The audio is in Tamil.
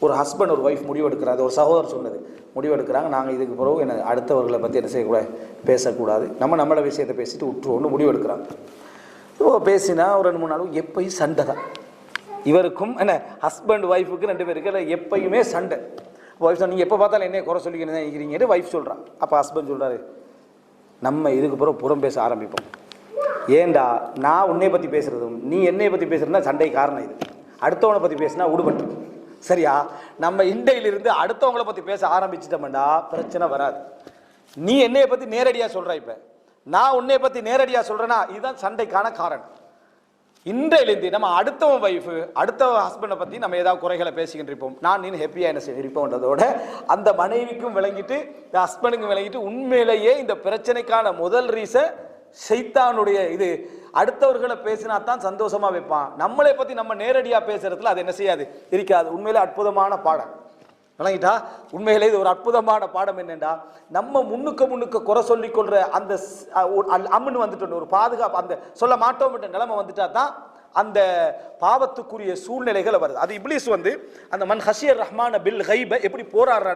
ஒரு ஹஸ்பண்ட் ஒரு ஒய்ஃப் முடிவெடுக்கிறாங்க, ஒரு சகோதரர் சொன்னது முடிவெடுக்கிறாங்க, நாங்கள் இதுக்கு பிறகு என்ன அடுத்தவர்களை பற்றி என்ன செய்யக்கூடாது, பேசக்கூடாது, நம்மளோட விஷயத்தை பேசிட்டு விட்டுருவோன்னு முடிவெடுக்கிறாங்க. இப்போ பேசினா ஒரு 2-3 நாள் எப்பயும் சண்டை தான். இவருக்கும் என்ன ஹஸ்பண்ட் ஒய்ஃபுக்கு 2 பேருக்கு எப்பயுமே சண்டை. ஒய்ஃப் நீங்கள் எப்போ பார்த்தாலும் என்ன குறை சொல்லிக்கிட்டு தான் இருக்கிறீங்கன்னு ஒய்ஃப் சொல்கிறான். அப்போ ஹஸ்பண்ட் சொல்கிறாரு, நம்ம இதுக்கு பிறகு புறம் பேச ஆரம்பிப்போம். ஏண்டா நான் உன்னை பற்றி பேசுகிறதும் நீ என்னை பற்றி பேசுகிறதுனா சண்டை காரணம் இது. அடுத்தவனை பற்றி பேசினா விடுபட்டு சரியா, நம்ம இண்டையிலிருந்து அடுத்தவங்களை பற்றி பேச ஆரம்பிச்சிட்டோம்டா பிரச்சனை வராது. நீ என்னைய பற்றி நேரடியாக சொல்கிற, இப்போ நான் உன்னை பற்றி நேரடியாக சொல்கிறேன்னா இதுதான் சண்டைக்கான காரணம். இன்றையிலிருந்து நம்ம அடுத்தவன் ஒய்ஃபு அடுத்த ஹஸ்பண்டை பற்றி நம்ம ஏதாவது குறைகளை பேசிக்கிட்டு இருப்போம், நான் நீ ஹாப்பியாக என்ன இருப்போன்றதோட அந்த மனைவிக்கும் விளங்கிட்டு ஹஸ்பண்டுக்கும் விளங்கிட்டு உண்மையிலேயே இந்த பிரச்சனைக்கான முதல் ரீசன் ஷைத்தானுடைய இது. அடுத்தவர்களை பேசினா தான் சந்தோஷமா வைப்பான், நம்மளை பற்றி நம்ம நேரடியாக பேசுறதுல அது என்ன செய்யாது இருக்காது. உண்மையிலே அற்புதமான பாடம் விளங்கிட்டா. உண்மையிலே இது ஒரு அற்புதமான பாடம். என்னென்றா நம்ம முன்னுக்க குறை சொல்லிக் கொள்ற அந்த அம்முன்னு வந்துட்டு ஒரு பாதுகாப்பு அந்த சொல்ல மாட்டோம் நிலைமை வந்துட்டா தான் அந்த பாவத்துக்குரிய சூழ்நிலைகள் வருது. அது இப்லீஸ் அந்த மன் ஹஷியர் ரஹ்மான பில் கைப எப்படி போராடுறான்.